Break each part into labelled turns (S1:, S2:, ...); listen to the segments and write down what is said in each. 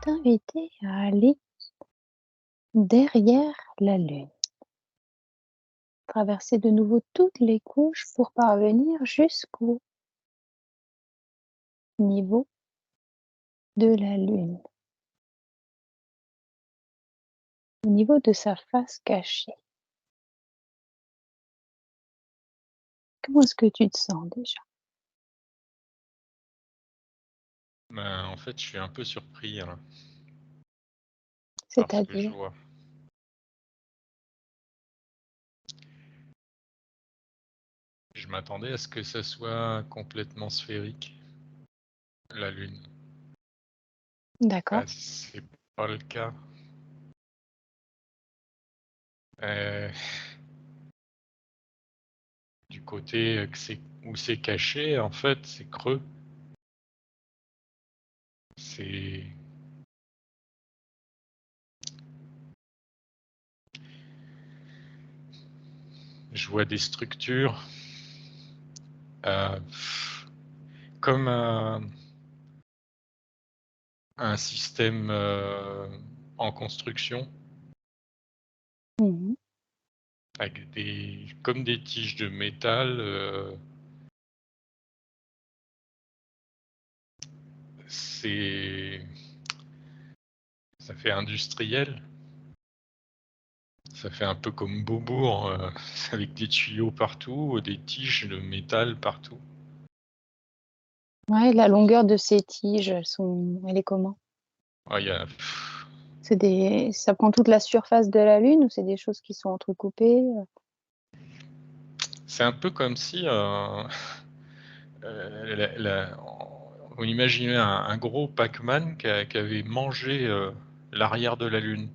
S1: t'inviter à aller derrière la Lune, traverser de nouveau toutes les couches pour parvenir jusqu'au niveau de la Lune, au niveau de sa face cachée. Comment est-ce que tu te sens déjà?
S2: Ben, en fait, je suis un peu surpris, hein, par ce que je
S1: C'est-à-dire?
S2: vois. Je m'attendais à ce que ça soit complètement sphérique, la Lune.
S1: D'accord.
S2: C'est pas le cas. Heu, du côté où c'est caché, en fait, c'est creux. C'est je vois des structures, heu, comme un système, en construction
S1: Mmh.
S2: avec comme des tiges de métal, c'est ça fait industriel. Ça fait un peu comme Beaubourg, avec des tuyaux partout, des tiges de métal partout.
S1: Ouais, la longueur de ces tiges, elle est comment?
S2: Ah, il y a
S1: Ça prend toute la surface de la Lune ou c'est des choses qui sont entrecoupées?
S2: c'est un peu comme si, on imaginait un gros Pac-Man qui avait mangé, l'arrière de la Lune.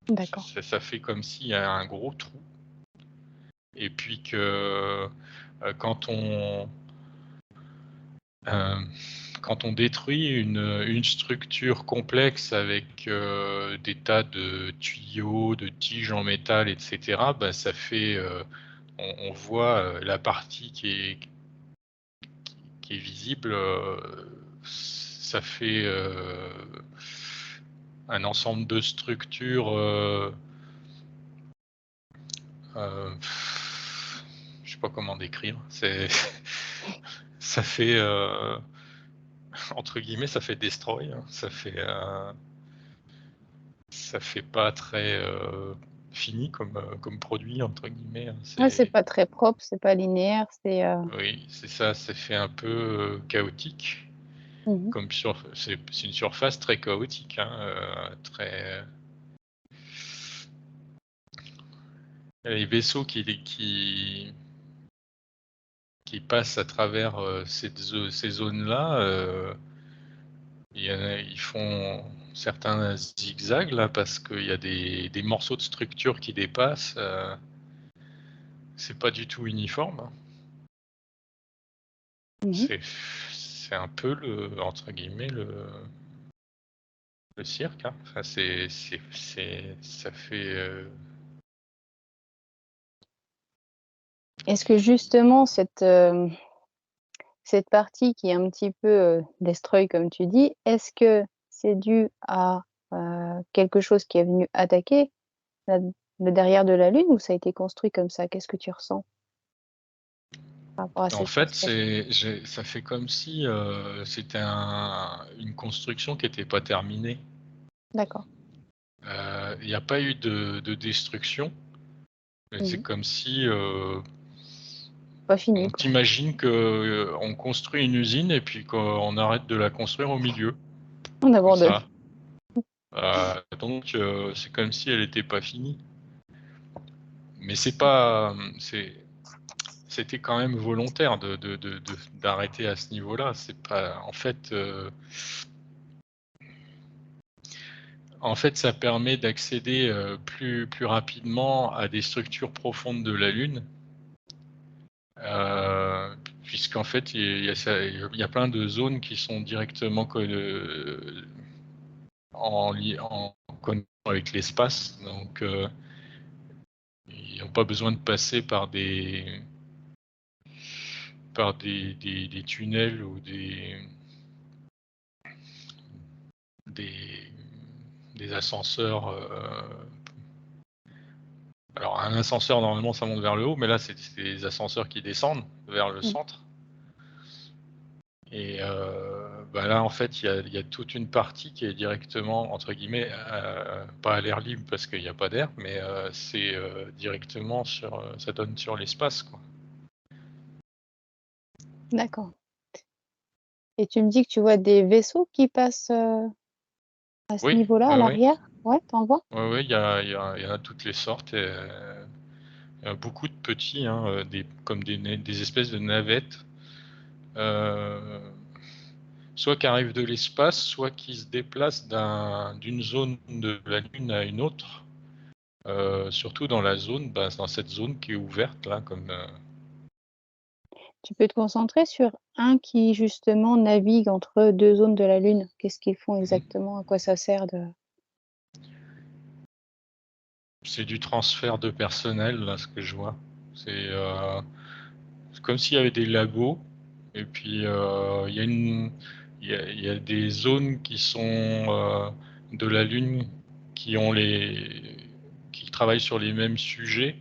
S1: D'accord.
S2: Ça fait comme s'il y a un gros trou et puis que, quand hem, quand on détruit une structure complexe avec, des tas de tuyaux, de tiges en métal et cetera, bah, ça fait, on voit, la partie qui est visible, ça fait, un ensemble de structures, heu, je sais pas comment décrire. C'est ça fait, entre guillemets, «ça fait destroy», hein. Ça fait pas très, «fini» comme «produit» entre guillemets, hein.
S1: Ouais, c'est pas très propre, c'est pas linéaire,
S2: Oui, c'est ça, ça fait un peu, chaotique.
S1: Mmh.
S2: C'est une surface très chaotique, hein, très les vaisseaux qui passent à travers, ces zones-là, il y en a ils font certains zigzags là parce qu'il y a des morceaux de structure qui dépassent, c'est pas du tout uniforme, hein.
S1: Mmh.
S2: C'est un peu entre guillemets «le cirque», hein. Enfin ça fait,
S1: Est-ce que justement cette partie qui est un petit peu, destroy comme tu dis, est-ce que c'est dû à, quelque chose qui est venu attaquer la le derrière de la Lune ou ça a été construit comme ça? Qu'est-ce que tu ressens par rapport à
S2: en
S1: cet
S2: fait,
S1: aspect?
S2: ça fait comme si, c'était une construction qui était pas terminée.
S1: D'accord.
S2: Il y a pas eu de destruction, mais c'est
S1: Mmh.
S2: comme si,
S1: Pas fini
S2: on
S1: quoi.
S2: t'imagine que, on construit une usine et puis qu'on arrête de la construire au milieu,
S1: On
S2: comme
S1: abandonne.
S2: ça. Donc c'est comme si elle était pas finie. Mais c'est pas, c'était quand même volontaire d'arrêter à ce niveau-là. C'est pas en fait, ça permet d'accéder, plus rapidement à des structures profondes de la Lune, puisqu'en fait, il y a plein de zones qui sont directement en connexion avec l'espace. Donc, ils ont pas besoin de passer par des tunnels ou des des ascenseurs. Alors un ascenseur normalement ça monte vers le haut, mais là c'est des ascenseurs qui descendent vers le
S1: Mmh.
S2: centre. Et bah là en fait il y a toute une partie qui est directement entre guillemets pas à l'air libre parce qu'il n'y a pas d'air, mais c'est directement sur ça donne sur l'espace quoi.
S1: D'accord, et tu me dis que tu vois des vaisseaux qui passent, à ce
S2: Oui,
S1: niveau-là, à
S2: oui, oui.
S1: l'arrière? Ouais, tu en vois?
S2: Ouais, ouais, il y en a toutes les sortes. Il y a beaucoup de petits, hein, comme des espèces de navettes, euh, soit qui arrivent de l'espace, soit qui se déplacent d'une zone de la Lune à une autre. Surtout dans la zone, bah, dans cette zone qui est ouverte là, comme
S1: Tu peux te concentrer sur un qui justement navigue entre 2 zones de la Lune. Qu'est-ce qu'ils font
S2: mhm.
S1: exactement? À quoi ça sert de
S2: C'est du transfert de personnel là, ce que je vois. C'est comme s'il y avait des labos, et puis il y a des zones qui sont de la Lune qui ont qui travaillent sur les mêmes sujets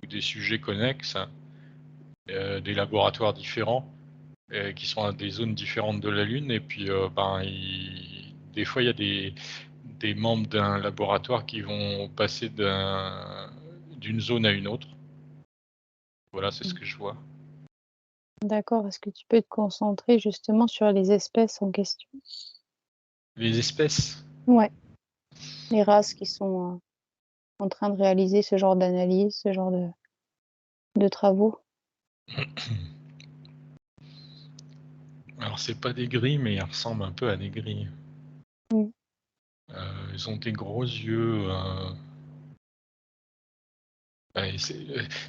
S2: ou des sujets connexes, des laboratoires différents qui sont à des zones différentes de la Lune, et puis des fois il y a des membres d'un laboratoire qui vont passer d'une zone à une autre. Voilà, c'est ce
S1: mmh,
S2: que je vois.
S1: d'accord. Est-ce que tu peux te concentrer justement sur les espèces en question?
S2: Les espèces.
S1: Ouais, les races qui sont, en train de réaliser ce genre d'analyse, ce genre de travaux?
S2: Alors c'est pas des grilles, mais ils ressemblent un peu à des grilles.
S1: Mmh,
S2: Ils ont des gros yeux. Ouais,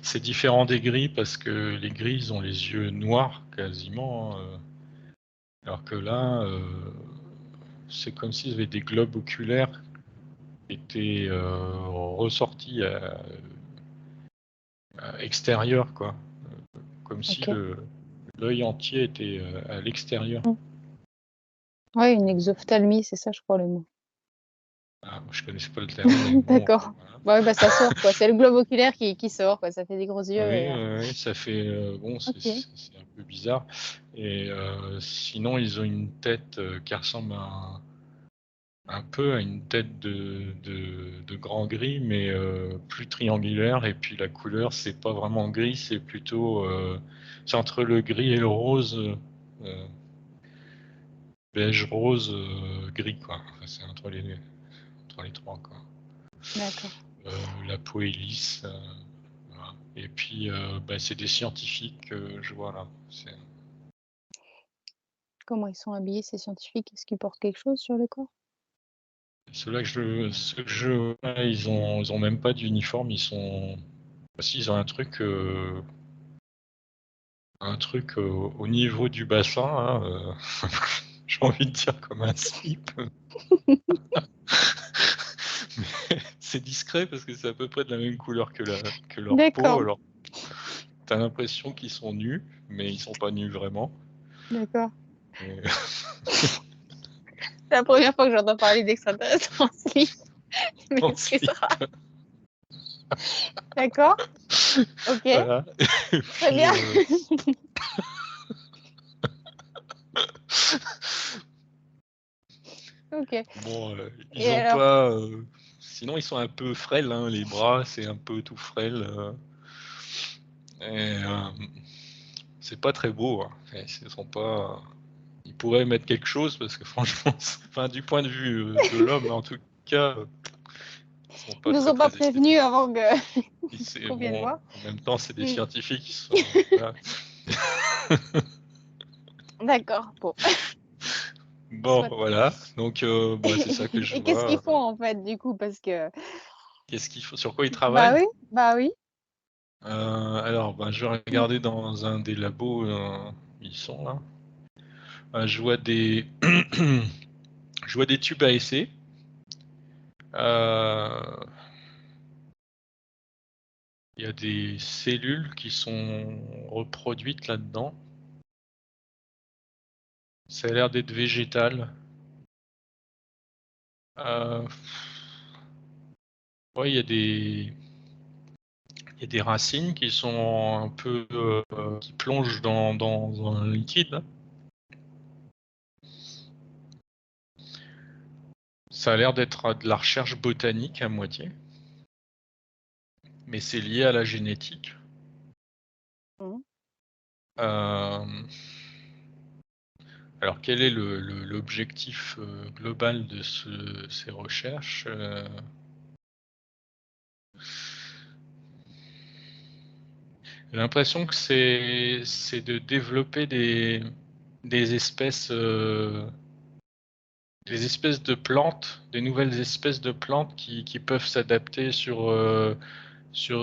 S2: c'est différent des grilles parce que les grilles ils ont les yeux noirs quasiment, hein, alors que là, c'est comme s'ils avaient des globes oculaires qui étaient ressortis à extérieur, quoi. Comme si
S1: OK.
S2: l'œil entier était à l'extérieur.
S1: Mmh. Ouais, une exophtalmie, c'est ça, je crois, le mot.
S2: Ah, moi, je connaissais pas le terme, mais bon,
S1: D'accord.
S2: voilà.
S1: Bah, oui, bah, ça sort, quoi. C'est le globe oculaire qui sort, quoi. Ça fait des gros yeux
S2: Oui,
S1: et
S2: oui, ça fait bon,
S1: OK.
S2: c'est un peu bizarre. Et sinon, ils ont une tête qui ressemble un peu à une tête de grand gris, mais plus triangulaire. Et puis la couleur, c'est pas vraiment gris, c'est plutôt c'est entre le gris et le rose, euh, beige, rose, gris, quoi. Enfin, c'est entre les trois, quoi.
S1: D'accord.
S2: La peau est lisse. Voilà. Et puis, bah, c'est des scientifiques que je vois là.
S1: Comment ils sont habillés, ces scientifiques? Est-ce qu'ils portent quelque chose sur le corps?
S2: Ceux que je vois, ils ont même pas d'uniforme. Bah, si, ils ont un truc au niveau du bassin, hein, j'ai envie de dire comme un slip. Mais c'est discret parce que c'est à peu près de la même couleur que leur peau.
S1: D'accord,
S2: Alors, t'as l'impression qu'ils sont nus, mais ils sont pas nus vraiment.
S1: d'accord.
S2: Et
S1: C'est la première fois que j'entends parler d'extraterrestres en slip, tu
S2: en slip,
S1: m'excuseras. D'accord, OK,
S2: voilà. Et
S1: très
S2: puis,
S1: bien. OK,
S2: bon,
S1: et
S2: ils ont
S1: alors?
S2: pas. Sinon, ils sont un peu frêles, hein, les bras, c'est un peu tout frêle. Et c'est pas très beau, hein. Ils sont pas. Ils pourraient mettre quelque chose parce que franchement, enfin, du point de vue de l'homme, en tout cas, ils sont
S1: Ils
S2: pas
S1: nous
S2: très
S1: ont pas
S2: très
S1: prévenus
S2: esthétiques.
S1: avant que
S2: Et c'est
S1: qu'on vienne
S2: bon.
S1: voir?
S2: En même temps, c'est des
S1: Mmh.
S2: scientifiques qui sont. Voilà.
S1: D'accord, bon,
S2: Bon,
S1: soit.
S2: voilà. Donc, bah, c'est ça que je
S1: Et qu'est-ce qu'ils
S2: vois.
S1: font, en fait, du coup? Parce que
S2: Qu'est-ce qu'il faut, sur quoi ils
S1: bah
S2: travaillent?
S1: oui, bah oui.
S2: Alors, ben, je vais
S1: Mmh.
S2: regarder dans un des labos, ils sont là. Je vois je vois des tubes à essai. Euh, Il y a des cellules qui sont reproduites là-dedans. Ça a l'air d'être végétal. Heu, ouais, il y a des racines qui sont un peu, qui plongent dans un liquide là. Ça a l'air d'être de la recherche botanique à moitié, mais c'est lié à la génétique.
S1: Mmh.
S2: Hem, alors quel est l'objectif, global de ces recherches? J'ai l'impression que c'est de développer des des espèces de plantes, des nouvelles espèces de plantes qui peuvent s'adapter sur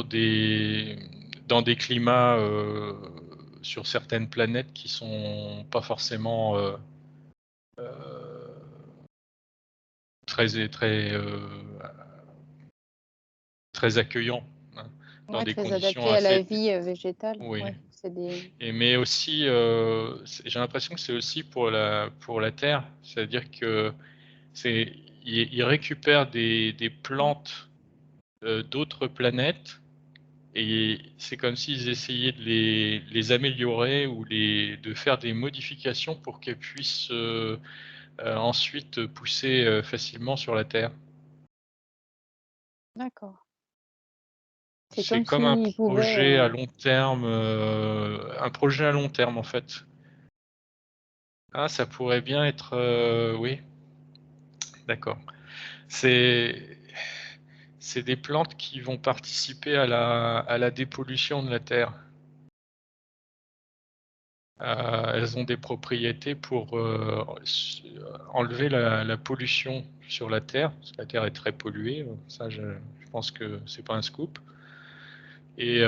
S2: des dans des climats, sur certaines planètes qui sont pas forcément, très, très accueillants, hein, dans
S1: Ouais,
S2: des
S1: très
S2: conditions
S1: adapté à la
S2: assez
S1: vie, végétale.
S2: oui.
S1: Ouais, c'est des
S2: Mais aussi, j'ai l'impression que c'est aussi pour la terre. C'est-à-dire que c'est ils récupèrent des
S1: mmh,
S2: plantes, d'autres planètes et c'est comme s'ils essayaient de les améliorer ou de faire des modifications pour qu'elles puissent, ensuite pousser, facilement sur la terre.
S1: d'accord. C'est
S2: C'est
S1: comme
S2: comme un
S1: s'ils pouvaient,
S2: projet à long terme, un projet à long terme, en fait. Ah, ça pourrait bien être, oui, d'accord. C'est c'est des plantes qui vont participer à la dépollution de la terre. Elles ont des propriétés pour, enlever la pollution sur la terre, parce que la terre est très polluée, ça je pense que c'est pas un scoop et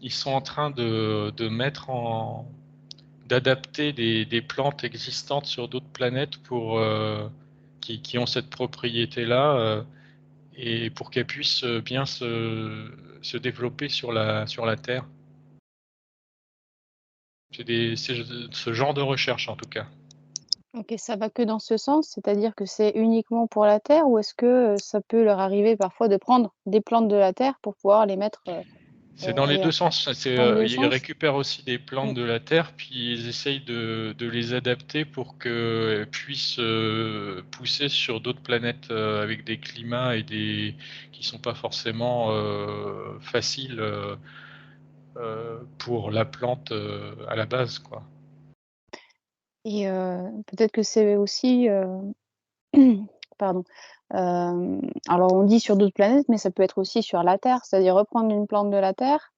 S2: ils sont en train de mettre en d'adapter des plantes existantes sur d'autres planètes pour, qui ont cette propriété-là, et pour qu'elles puissent, bien se développer sur la terre. C'est ce genre de recherche en tout cas.
S1: OK, ça va que dans ce sens? C'est-à-dire que c'est uniquement pour la terre ou est-ce que, ça peut leur arriver parfois de prendre des plantes de la terre pour pouvoir les mettre,
S2: C'est dans les 2
S1: ailleurs?
S2: sens, c'est,
S1: Dans les 2
S2: ils
S1: sens?
S2: récupèrent aussi des plantes
S1: Mmh,
S2: de la terre, puis ils essayent de les adapter pour qu'elles puissent, pousser sur d'autres planètes, avec des climats et des qui sont pas forcément, faciles, pour la plante, à la base, quoi.
S1: et peut-être que c'est aussi, pardon, alors on dit sur d'autres planètes, mais ça peut être aussi sur la Terre, c'est-à-dire reprendre une plante de la Terre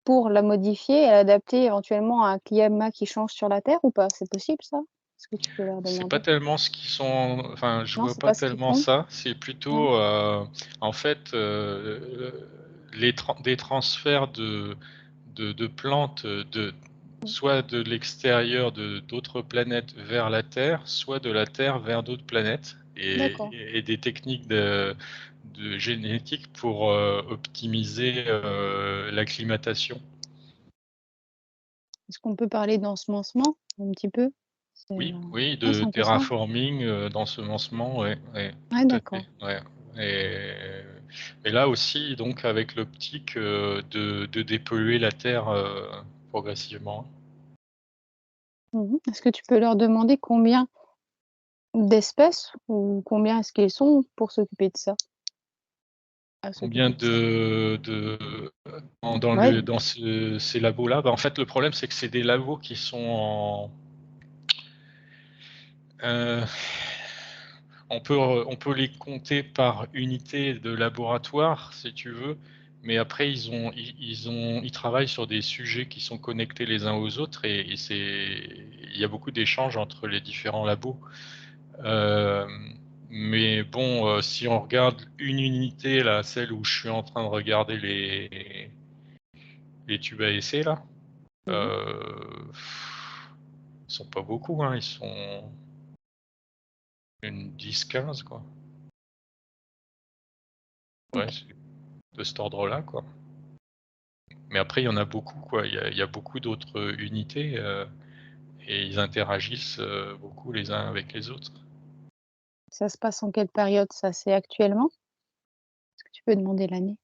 S1: pour la modifier et l'adapter éventuellement à un climat qui change sur la Terre ou pas? C'est possible ça? Est-ce que tu peux leur
S2: C'est pas
S1: demander?
S2: tellement ce qu'ils sont enfin, je
S1: Non,
S2: vois
S1: c'est
S2: pas
S1: pas ce qu'ils
S2: tellement
S1: font?
S2: ça. C'est
S1: Non?
S2: plutôt, en fait, des transferts de plantes,
S1: Mmh,
S2: soit de l'extérieur de d'autres planètes vers la Terre, soit de la Terre vers d'autres planètes
S1: d'accord.
S2: et des techniques de génétique pour, optimiser, l'acclimatation.
S1: Est-ce qu'on peut parler d'ensemencement un petit peu? C'est,
S2: Oui, oui,
S1: ouais,
S2: de
S1: c'est un peu ça?
S2: terraforming, d'ensemencement, ouais, ouais,
S1: Ouais,
S2: tout à
S1: d'accord.
S2: fait, ouais et et là aussi donc avec l'optique, de dépolluer la terre, progressivement.
S1: Mmh. Est-ce que tu peux leur demander combien d'espèces ou combien est-ce qu'ils sont pour s'occuper de ça? À
S2: Combien
S1: s'occuper de ça? Ouais,
S2: dans ces labos-là? Bah, en fait, le problème, c'est que c'est des labos qui sont en, heu on peut les compter par unité de laboratoire, si tu veux, mais après ils travaillent sur des sujets qui sont connectés les uns aux autres et il y a beaucoup d'échanges entre les différents labos. Mais bon, si on regarde une unité là, celle où je suis en train de regarder les tubes à essai là,
S1: mmh,
S2: heu, ils sont pas beaucoup, hein, ils sont une 10-15 quoi. Ouais,
S1: OK.
S2: c'est de cet ordre-là, quoi. Mais après, il y en a beaucoup, quoi. Il y a beaucoup d'autres, unités, et ils interagissent, beaucoup les uns avec les autres.
S1: Ça se passe en quelle période ça? C'est actuellement? Est-ce que tu peux demander l'année?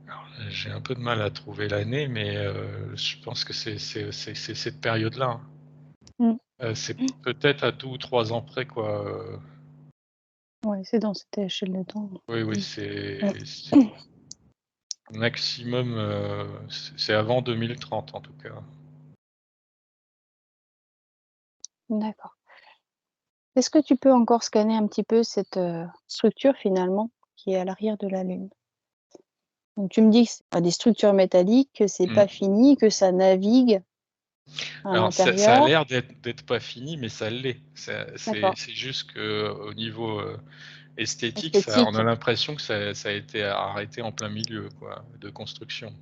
S2: Alors, j'ai un peu de mal à trouver l'année, mais je pense que c'est cette période-là, hein.
S1: Mmh.
S2: C'est peut-être à 2 ou 3 ans près, quoi.
S1: Ouais, c'est dans cette échelle de temps.
S2: Oui, oui,
S1: Mmh.
S2: c'est maximum, c'est avant 2030 en tout cas.
S1: D'accord. Est-ce que tu peux encore scanner un petit peu cette, structure finalement qui est à l'arrière de la Lune? Donc tu me dis que c'est pas des structures métalliques, que c'est pas
S2: Mmh.
S1: fini, que ça navigue à
S2: Alors ça a
S1: l'intérieur.
S2: l'air d'être pas fini, mais ça l'est.
S1: D'accord.
S2: C'est juste qu'au niveau, esthétique, ça on
S1: Esthétique.
S2: a l'impression que ça a été arrêté en plein milieu, quoi, de construction.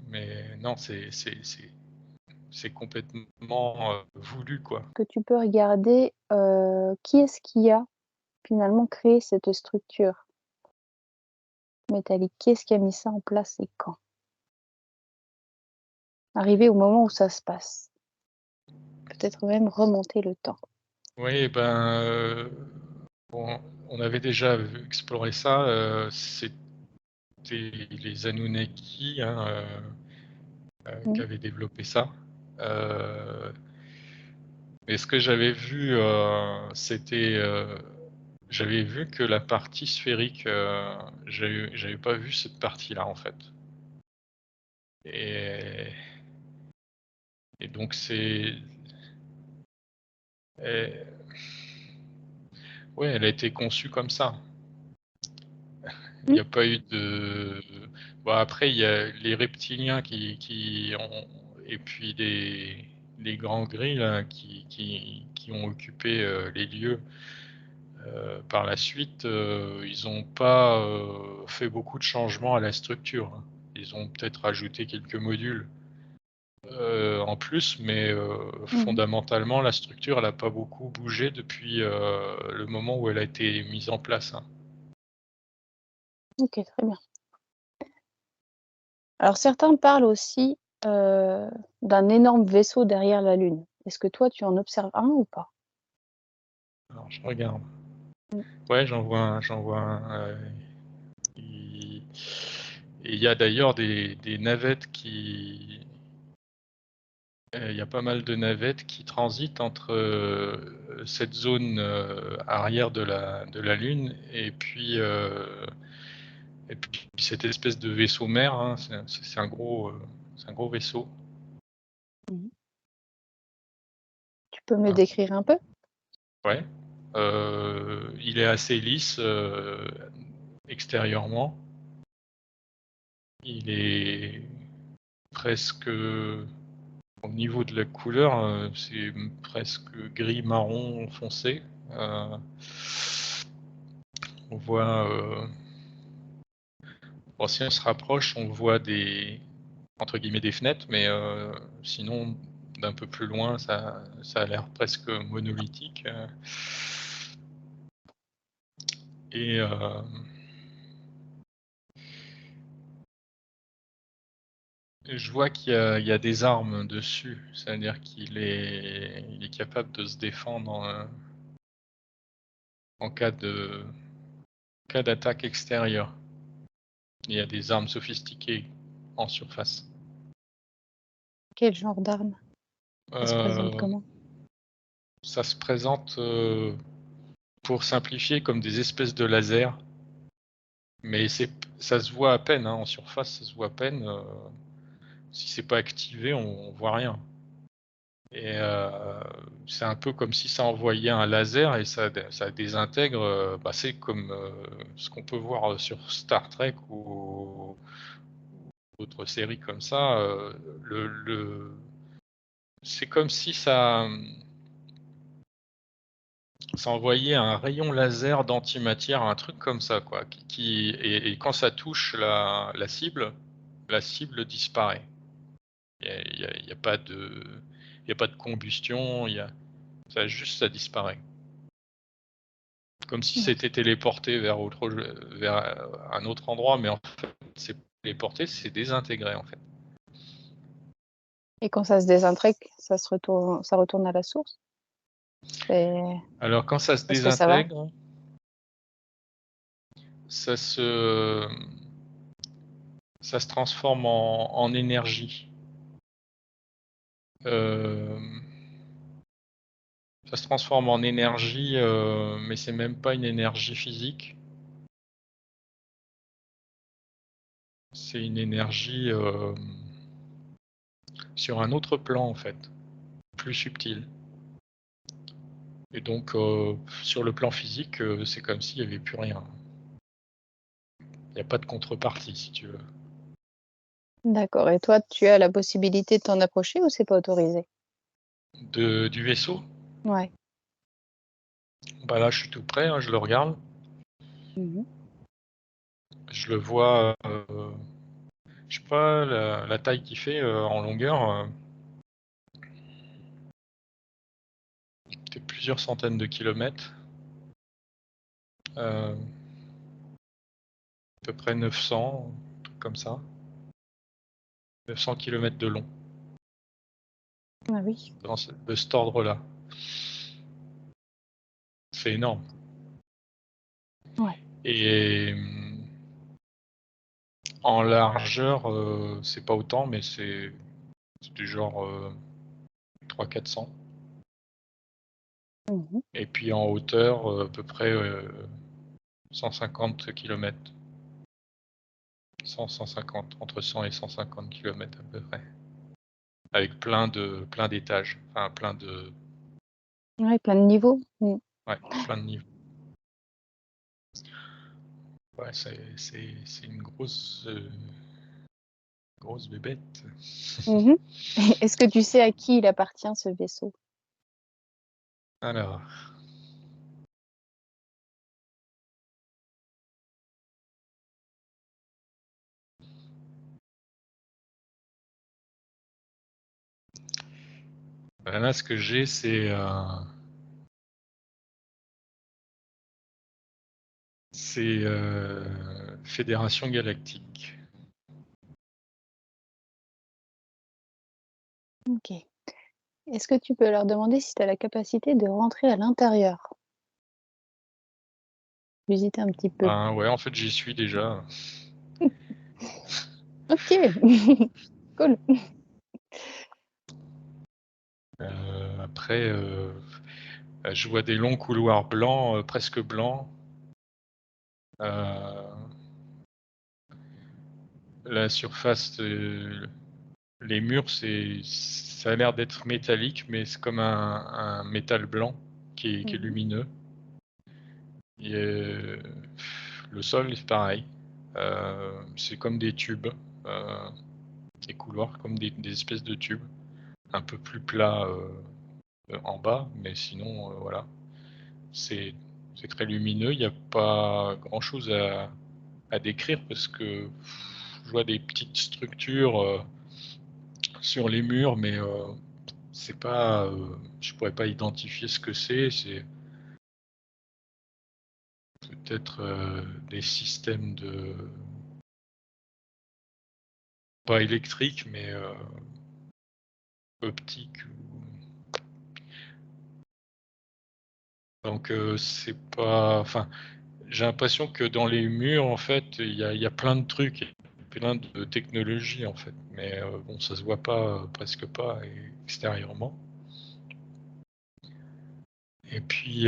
S2: Mais non, c'est complètement, voulu, quoi.
S1: Que tu peux regarder, qui est-ce qui a finalement créé cette structure métallique? Qui est-ce qui a mis ça en place et quand? Arrivé au moment où ça se passe. Peut-être même remonter le temps.
S2: Oui, ben, bon, on avait déjà exploré ça, c'était les Anunnaki, hein, qui
S1: Mmh.
S2: avaient développé ça. Heu, mais ce que j'avais vu, c'était, j'avais vu que la partie sphérique, j'avais pas vu cette partie-là, en fait. Et donc et ouais, elle a été conçue comme ça. Il
S1: Mmh.
S2: y a pas eu de bon, après il y a les reptiliens qui ont, et puis les grands gris là qui ont occupé, les lieux, par la suite, ils ont pas, fait beaucoup de changements à la structure, hein. Ils ont peut-être rajouté quelques modules, en plus, mais
S1: Mmh.
S2: fondamentalement la structure elle a pas beaucoup bougé depuis, le moment où elle a été mise en place, hein.
S1: OK, très bien. Alors certains parlent aussi, d'un énorme vaisseau derrière la Lune. Est-ce que toi tu en observes un ou pas?
S2: Alors je regarde.
S1: Mmh.
S2: Ouais, j'en vois un, il et il y a d'ailleurs des navettes qui il y a pas mal de navettes qui transitent entre, cette zone, arrière de la Lune et puis cette espèce de vaisseau mère, hein. C'est un gros vaisseau.
S1: Mmh. Tu peux me le
S2: Hein.
S1: décrire un peu?
S2: Ouais, il est assez lisse, extérieurement. Il est presque, au niveau de la couleur, c'est presque gris marron foncé. Heu, on voit, bon, si on se rapproche, on voit des entre guillemets «des fenêtres», mais sinon d'un peu plus loin, ça a l'air presque monolithique, et je vois qu'il y a des armes dessus. C'est-à-dire il est capable de se défendre, en cas d'attaque extérieure. Il y a des armes sophistiquées en surface.
S1: Quel genre d'arme? Ça se présente
S2: Heu,
S1: comment?
S2: ça se présente, pour simplifier, comme des espèces de lasers, mais ça se voit à peine, hein, en surface, ça se voit à peine, si c'est pas activé, on voit rien, et c'est un peu comme si ça envoyait un laser et ça désintègre, bah, c'est comme, ce qu'on peut voir, sur Star Trek ou d'autres séries comme ça, le c'est comme si ça envoyait un rayon laser d'antimatière, un truc comme ça, quoi, et quand ça touche la cible disparaît. Il y a pas de il y a pas de combustion, il y a ça juste ça disparaît. Comme si
S1: D'accord.
S2: c'était téléporté vers, un autre endroit, mais en fait, c'est téléporté, c'est désintégré, en fait.
S1: Et quand ça se désintègre, ça retourne à la source? C'est
S2: Alors quand ça se
S1: Est-ce que ça va?
S2: désintègre, ça se ça se transforme en énergie. Hem, Ça se transforme en énergie, mais c'est même pas une énergie physique. C'est une énergie, sur un autre plan en fait, plus subtil. Et donc, sur le plan physique, c'est comme s'il y avait plus rien. Il y a pas de contrepartie si tu veux.
S1: D'accord, et toi, tu as la possibilité de t'en approcher ou c'est pas autorisé?
S2: Du vaisseau,
S1: Ouais.
S2: bah, là je suis tout près, hein, je le regarde.
S1: Mmh.
S2: Je le vois, je sais pas la taille qu'il fait, en longueur, peut-être plusieurs centaines de kilomètres, à peu près 900, un truc comme ça, 900 kilomètres de long,
S1: Ah oui.
S2: de cet ordre-là. C'est énorme.
S1: Ouais.
S2: Et en largeur, c'est pas autant, mais c'est du genre, 300-400.
S1: Mmh.
S2: Et puis en hauteur, à peu près, 150 kilomètres. 100-150, entre 100 et 150 kilomètres à peu près. Avec plein d'étages, enfin plein de
S1: Ouais, plein de niveaux. Mmh.
S2: ouais, plein de niveaux. Ouais, c'est une grosse bébête.
S1: Mmh. Est-ce que tu sais à qui il appartient ce vaisseau?
S2: Alors, bah, là ce que j'ai c'est, Fédération Galactique.
S1: OK. Est-ce que tu peux leur demander si tu as la capacité de rentrer à l'intérieur? Visiter un petit peu.
S2: Ben, ouais, en fait, j'y suis déjà.
S1: OK. Cool.
S2: Après, je vois des longs couloirs blancs, presque blancs. Heu, la surface, les murs, ça a l'air d'être métallique, mais c'est comme un métal blanc qui est
S1: Mmh.
S2: lumineux. Et le sol, c'est pareil. C'est comme des tubes, heu, des couloirs comme des espèces de tubes, un peu plus plats, en bas, mais sinon, voilà. C'est c'est très lumineux, il y a pas grand-chose à décrire parce que je vois des petites structures, sur les murs, mais c'est pas, je pourrais pas identifier ce que c'est peut-être, des systèmes pas électriques, mais optiques ou donc c'est pas enfin, j'ai l'impression que dans les murs, en fait, il y a plein de trucs, plein de technologies, en fait, mais bon, ça se voit pas, presque pas extérieurement. Et puis,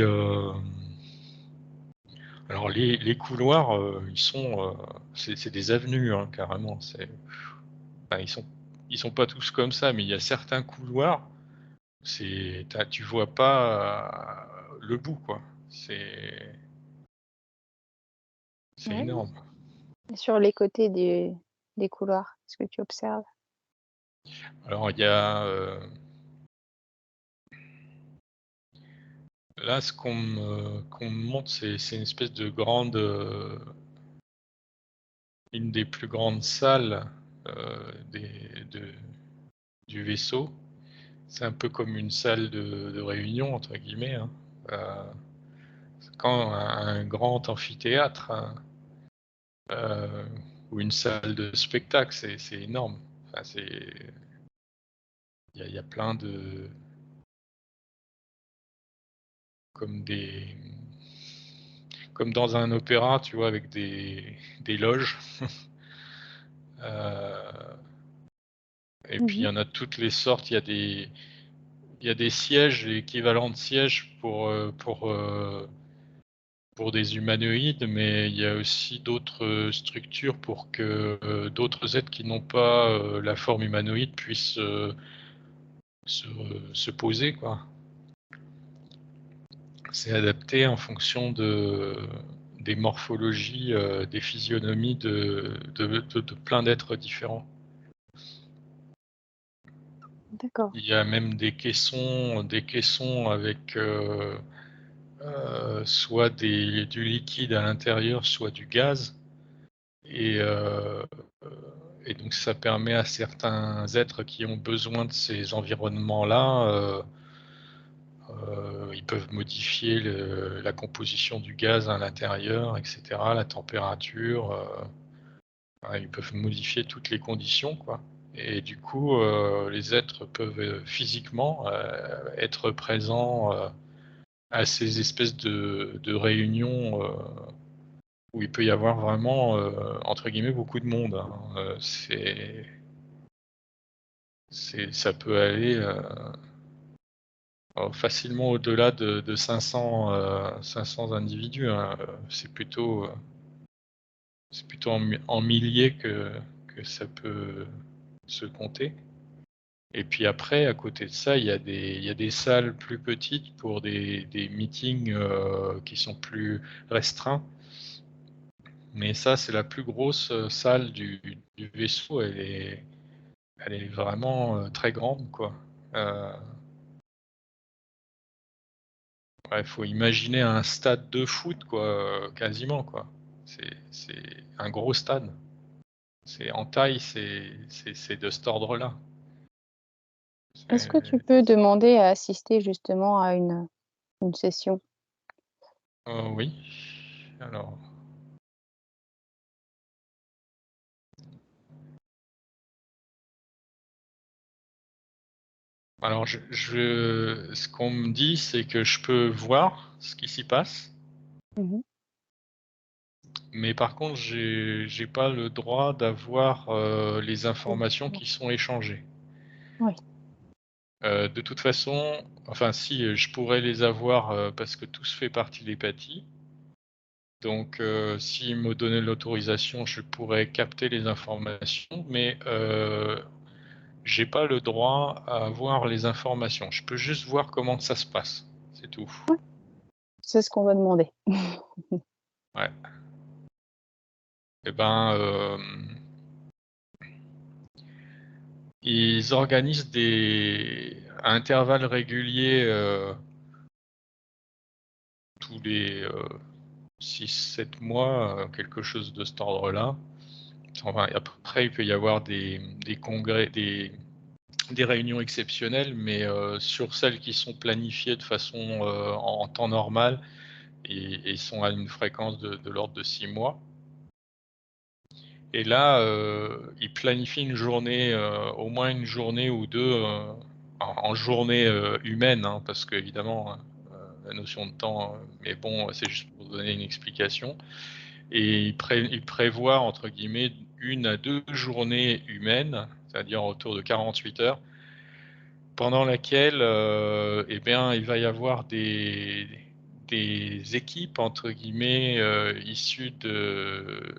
S2: alors les couloirs, ils sont, c'est des avenues, hein, carrément. Enfin, ils sont pas tous comme ça, mais il y a certains couloirs, tu vois pas, le bout, quoi. C'est c'est
S1: Ouais.
S2: énorme.
S1: Et sur les côtés des couloirs, est-ce que tu observes?
S2: Alors il y a, là, ce qu'on me montre, c'est une espèce de grande, une des plus grandes salles, des de du vaisseau. C'est un peu comme une salle de «réunion» entre guillemets, hein. C'est quand un grand amphithéâtre, hein, heu, ou une salle de spectacle, c'est énorme. Enfin, Il y a plein de comme des comme dans un opéra, tu vois, avec des loges. Heu et puis il
S1: Mmh.
S2: y en a toutes les sortes. Il y a des sièges, équivalents de sièges pour des humanoïdes, mais il y a aussi d'autres, structures pour que, d'autres êtres qui n'ont pas, la forme humanoïde puissent, se se poser, quoi. C'est adapté en fonction des morphologies, des physionomies de plein d'êtres différents.
S1: D'accord.
S2: Il y a même des caissons avec, soit du liquide à l'intérieur, soit du gaz et heu et donc ça permet à certains êtres qui ont besoin de ces environnements-là, ils peuvent modifier la composition du gaz à l'intérieur et cetera, la température, ouais, ils peuvent modifier toutes les conditions, quoi et du coup, les êtres peuvent, physiquement, être présents, à ces espèces de réunions, où il peut y avoir vraiment, entre guillemets «beaucoup de monde», hein, ça peut aller, facilement au-delà de 500 individus, hein, c'est plutôt en milliers que ça peut se compter et puis après, à côté de ça, il y a des salles plus petites pour des meetings, qui sont plus restreints. Mais ça, c'est la plus grosse, salle du vaisseau. Elle est vraiment, très grande, quoi. Heu, ouais, faut imaginer un stade de foot, quoi, quasiment, quoi. C'est un gros stade. C'est en taille, c'est de cet ordre-là.
S1: Est-ce que tu
S2: C'est
S1: peux demander à assister justement à une session?
S2: oui. Alors alors ce qu'on me dit, c'est que je peux voir ce qui s'y passe,
S1: Mmh.
S2: mais par contre, j'ai pas le droit d'avoir, les informations
S1: Exactement.
S2: qui sont échangées.
S1: Oui.
S2: De toute façon, enfin si, je pourrais les avoir, parce que tout se fait par télépathie. Donc, s'ils me donnaient l'autorisation, je pourrais capter les informations, mais, j'ai pas le droit à avoir les informations. Je peux juste voir comment ça se passe, c'est tout.
S1: Ouais, c'est ce qu'on va demander.
S2: Ouais et ben, ils organisent à intervalles réguliers, tous les, 6-7 mois, quelque chose de cet ordre-là. Enfin, après, il peut y avoir des congrès, des réunions exceptionnelles, mais sur celles qui sont planifiées de façon, en temps normal et sont à une fréquence de l'ordre de 6 mois et là, ils planifient une journée, au moins une journée ou 2 en journée, humaine, hein, parce qu'évidemment, la notion de temps, mais bon, c'est juste pour donner une explication et ils prévoient entre guillemets 1 à 2 journées humaines, c'est-à-dire autour de 48 heures, pendant laquelle, et bien, il va y avoir des «équipes» entre guillemets, issues de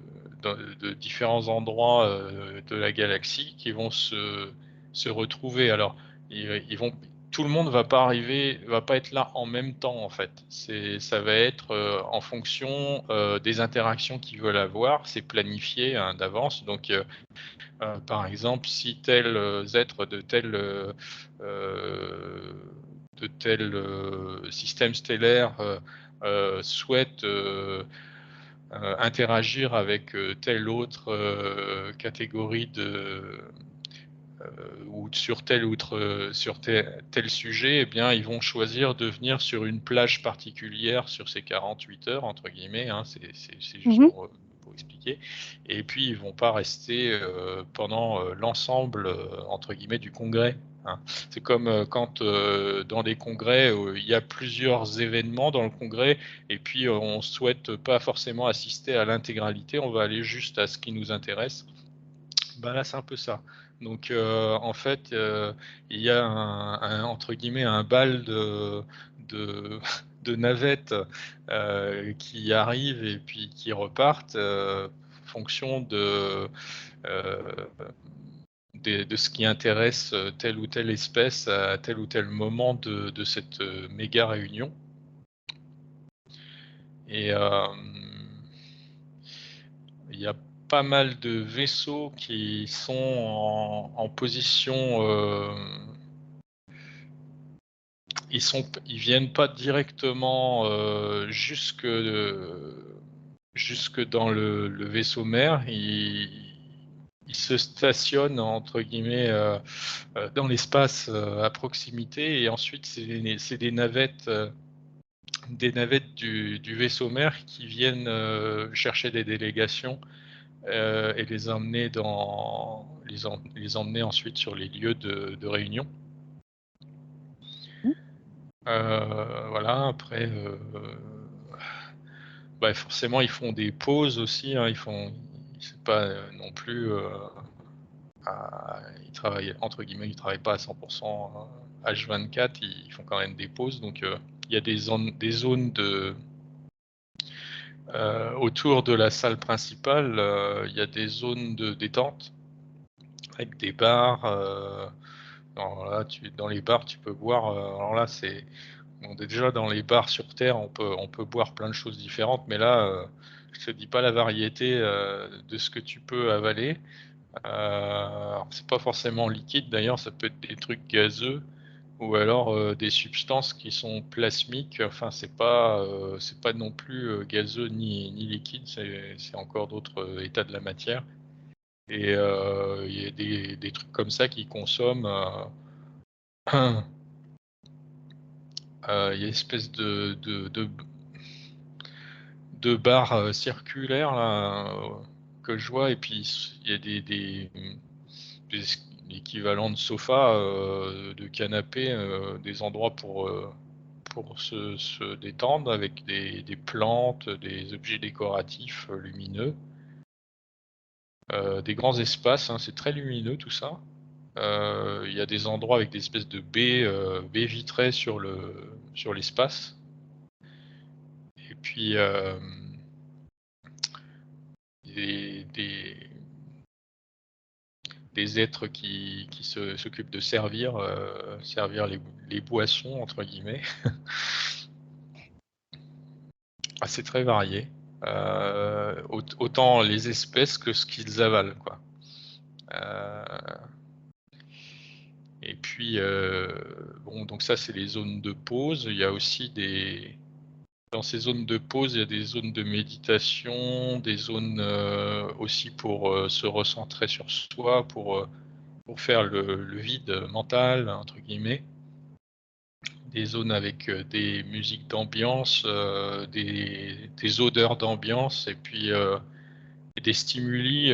S2: différents endroits, de la galaxie qui vont se retrouver. Alors, ils vont tout le monde va pas être là en même temps, en fait. Ça va être, en fonction, des interactions qu'ils veulent avoir. C'est planifié, hein, d'avance donc par exemple, si tel, être heu, de tel, système stellaire, souhaite, interagir avec, telle autre, catégorie ou sur tel sujet, eh bien, ils vont choisir de venir sur une plage particulière sur ces 48 heures entre guillemets, hein, c'est juste
S1: Mmh.
S2: pour expliquer et puis ils vont pas rester, pendant, l'ensemble, entre guillemets «du congrès». hein. C'est comme quand dans des congrès, il y a plusieurs événements dans le congrès et puis on souhaite pas forcément assister à l'intégralité, on va aller juste à ce qui nous intéresse. Bah, là, c'est un peu ça. Donc en fait, il y a entre guillemets «un bal de de navettes», qui arrivent et puis qui repartent, fonction heu, de ce qui intéresse, telle ou telle espèce à tel ou tel moment de cette, méga réunion et il y a pas mal de vaisseaux qui sont en position, ils viennent pas directement, jusque dans le vaisseau mère. Ils se «stationnent» entre guillemets, dans l'espace, à proximité et ensuite c'est des navettes du vaisseau mère qui viennent, chercher des délégations, et les emmener ensuite sur les lieux de réunion.
S1: Mmh.
S2: Voilà, après, bah, forcément ils font des pauses aussi, hein, c'est pas, non plus, ils travaillent entre guillemets, «ils travaillent pas à 100 H24», ils font quand même des pauses donc il y a des zones autour de la salle principale, il y a des zones de détente avec des bars, alors là dans les bars tu peux boire, alors là c'est bon déjà dans les bars sur terre on peut boire plein de choses différentes mais là, je te dis pas la variété, de ce que tu peux avaler. Alors c'est pas forcément liquide d'ailleurs, ça peut être des trucs gazeux ou alors, des substances qui sont plasmiques, enfin c'est pas non plus, gazeux ni liquide, c'est encore d'autres, états de la matière et il y a des trucs comme ça qui consomment, il y a une espèce de barre, circulaire là, que je vois et puis il y a des l'équivalent de sofa, de canapé, des endroits pour se détendre avec des plantes, des objets décoratifs, lumineux, des grands espaces, hein, c'est très lumineux tout ça. Il y a des endroits avec des espèces de baies vitrées sur l'espace et puis, des êtres qui s'occupent de servir les «boissons» entre guillemets. Ah, c'est très varié, autant les espèces que ce qu'ils avalent, quoi. Heu et puis, bon, donc ça, c'est les zones de pause. Il y a aussi dans ces zones de pause, il y a des zones de méditation, des zones, aussi pour, se recentrer sur soi, pour faire le «vide mental» entre guillemets. Des zones avec, des musiques d'ambiance, des odeurs d'ambiance et puis, et des stimuli,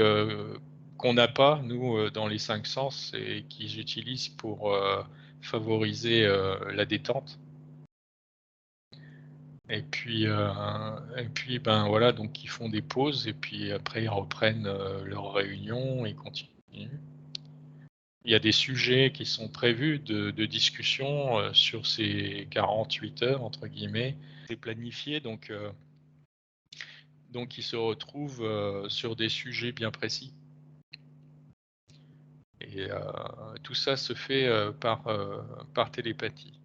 S2: qu'on n'a pas nous, dans les 5 sens et qu'ils utilisent pour, favoriser, la détente ben, voilà donc ils font des pauses et puis après ils reprennent, leur réunion, ils continuent. Il y a des sujets qui sont prévus de discussion, sur ces 48 heures entre guillemets. C'est planifié donc ils se retrouvent, sur des sujets bien précis et tout ça se fait, par télépathie.